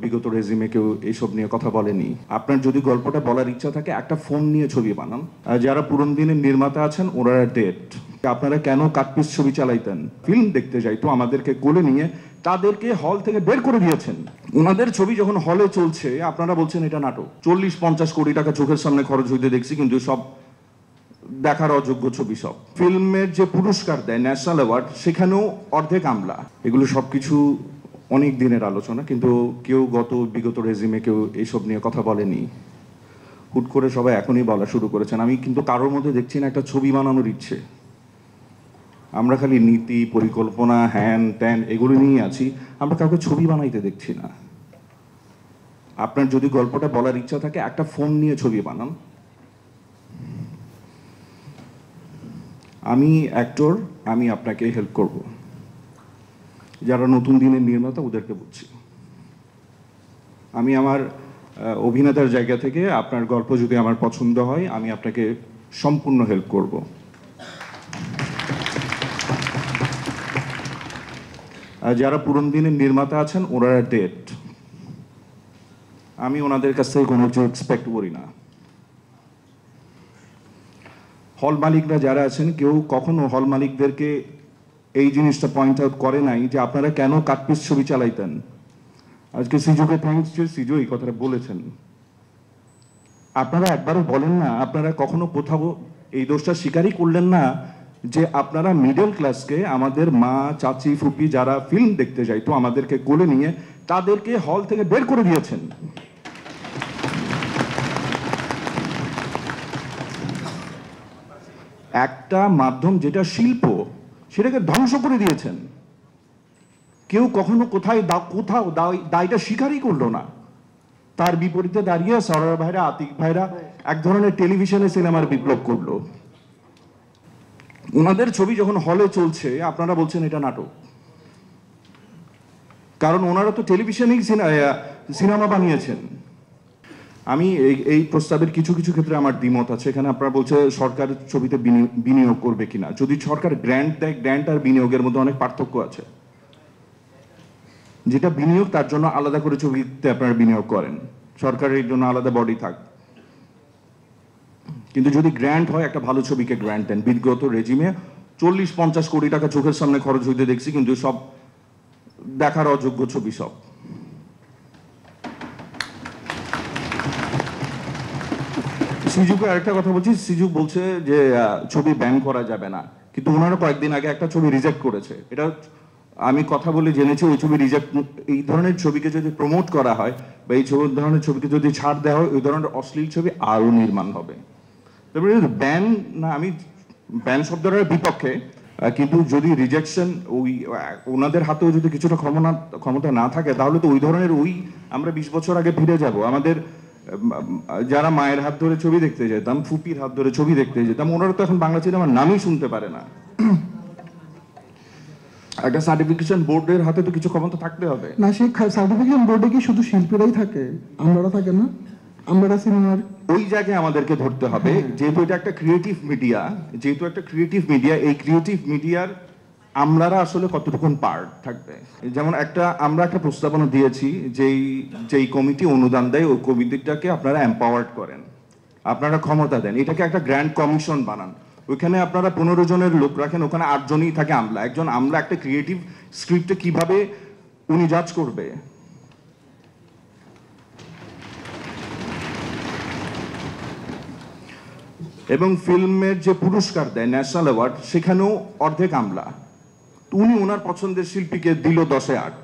বিগত রেজিমে কেউ এইসব নিয়ে কথা বলেনি। আপনার যদি গল্পটা বলার ইচ্ছা থাকে একটা ফোন নিয়ে ছবি বানান। যারা পুরনো দিনের নির্মাতা আছেন ওনারা ডেড। আপনারা কেন কাটপিস ছবি চালাইতেন? ফিল্ম দেখতে যাইতো আমাদেরকে কোলে নিয়ে তাদেরকে হল থেকে বের করে দিয়েছেন। ওনাদের ছবি যখন হলে চলছে আপনারা বলছেন এটা নাটক। 40-50 কোটি টাকা চোখের সামনে খরচ হইতে দেখছি, কিন্তু সব দেখার অযোগ্য ছবি। সব ফিল্মের যে পুরস্কার দেয় ন্যাশনাল অ্যাওয়ার্ড, সেখানেও অর্ধেক আমলা। এগুলো সবকিছু অনেক দিনের আলোচনা, কিন্তু কেউ বিগত রেজিমে কেউ এইসব নিয়ে কথা বলেনি। হুট করে সবাই এখনই বলা শুরু করেছেন। আমি কিন্তু কারোর মধ্যে দেখছি না একটা ছবি বানানোর ইচ্ছে। আমরা খালি নীতি পরিকল্পনা হ্যান ত্যান এগুলো নিয়ে আছি, আমরা কাউকে ছবি বানাইতে দেখছি না। আপনার যদি গল্পটা বলার ইচ্ছা থাকে একটা ফোন নিয়ে ছবি বানান। আমি অ্যাক্টর, আমি আপনাকে হেল্প করব। যারা নতুন দিনের নির্মাতা ওদেরকে বলছি, আমি আমার অভিনেতার জায়গা থেকে আপনার গল্প যদি আমার পছন্দ হয় আমি আপনাকে সম্পূর্ণ হেল্প করব। যারা পুরনো দিনের নির্মাতা আছেন ওনারা ডেড। আমি ওনাদের কাছ থেকে কোনো কিছু এক্সপেক্ট করি না। হল মালিকরা যারা আছেন কেউ কখনো হল মালিকদেরকে এই জিনিসটা পয়েন্ট আউট করে নাই যে আপনারা কেন কাটপিস ছবি চালাইতেন। আজকে সিজুকে থ্যাঙ্কস, যে সিজু এই কথাটা বলেছেন। আপনারা একবারও বলেন না, আপনারা কখনো কোথাও এই দোষটা স্বীকারই করলেন না যে আপনারা মিডল ক্লাসকে, আমাদের মা চাচি ফুপি যারা ফিল্ম দেখতে যাইতো আমাদেরকে কোলে নিয়ে তাদেরকে হল থেকে বের করে দিয়েছেন। একটা মাধ্যম যেটা শিল্প, সেটাকে ধ্বংস করে দিয়েছেন। কেউ কখনো কোথাও দায়টা স্বীকারই করলো না। তার বিপরীতে দাঁড়িয়ে সরোয়ার ভাইরা, আতিক ভাইরা এক ধরনের টেলিভিশনে সিনেমার বিপ্লব করলো। ওনাদের ছবি যখন হলে চলছে আপনারা বলছেন এটা নাটক। কারণ ওনারা তো টেলিভিশনেই সিনেমা বানিয়েছেন। আমি এই প্রস্তাবের কিছু কিছু ক্ষেত্রে আমার দ্বিমত আছে। এখানে আপনারা বলছে সরকার ছবিতে বিনিয়োগ করবে কিনা। যদি সরকার গ্র্যান্ট দেয়, গ্র্যান্ট আর বিনিয়োগের মধ্যে অনেক পার্থক্য আছে। যেটা বিনিয়োগ তার জন্য আলাদা করে ছবিতে আপনারা বিনিয়োগ করেন, সরকারের জন্য আলাদা বডি থাক। কিন্তু যদি গ্র্যান্ট হয়, একটা ভালো ছবিকে গ্র্যান্ট দেন। বিগত রেজিমে 40-50 কোটি টাকা চোখের সামনে খরচ হইতে দেখছি, কিন্তু সব দেখার অযোগ্য ছবি। সব সিজুকে আরেকটা কথা বলছি, সিজু বলছে যে ছবি ব্যান করা যাবে না, কিন্তু ওনারা কয়েকদিন আগে একটা ছবি রিজেক্ট করেছে। এটা আমি কথা বলে জেনেছি। ওই ছবি রিজেক্ট, এই ধরনের ছবিকে যদি প্রমোট করা হয় বা এই ধরনের ছবিকে যদি ছাড় দেওয়া হয়, ওই ধরনের অশ্লীল ছবি আরও নির্মাণ হবে। তারপরে ব্যান না, আমি ব্যান শব্দটার বিপক্ষে, কিন্তু যদি রিজেকশন ওনাদের হাতেও যদি কিছুটা ক্ষমতা না থাকে, তাহলে তো ওই ধরনের আমরা 20 বছর আগে ফিরে যাব। আমাদের যারা মায়ের হাত ধরে ছবি দেখতে যেতাম, ফুপির হাত ধরে ছবি দেখতে যেতাম, ওনারা তো এখন বাংলা সিনেমার নামই শুনতে পারে না। একটা সার্টিফিকেশন বোর্ডের হাতে তো কিছু ক্ষমতা থাকতে হবে না। সেই সার্টিফিকেশন বোর্ডে কি শুধু শিল্পীরাই থাকে? আমরা থাকে না? আমরা সিনেমার ওই জায়গায় আমাদেরকে ধরতে হবে। যেহেতু এটা একটা ক্রিয়েটিভ মিডিয়া, এই ক্রিয়েটিভ মিডিয়ার আমলারা আসলে কতটুকুন পার্ট থাকবে। যেমন আমরা একটা প্রস্তাবনা দিয়েছি, যেই কমিটি অনুদান দেয় ওই কমিটিটাকে আপনারা এম্পাওয়ার্ড করেন, আপনারা ক্ষমতা দেন। এটাকে একটা গ্র্যান্ড কমিশন বানান। ওইখানে আপনারা 15 জনের লোক রাখেন, ওখানে 8 জনই থাকে আমলা। একজন আমলা একটা ক্রিয়েটিভ স্ক্রিপ্টে কিভাবে উনি জাজ করবে? এবং ফিল্মের যে পুরস্কার দেয় ন্যাশনাল অ্যাওয়ার্ড, সেখানেও অর্ধেক আমলা। উনি ওনার পছন্দের শিল্পীকে দিল 10-8।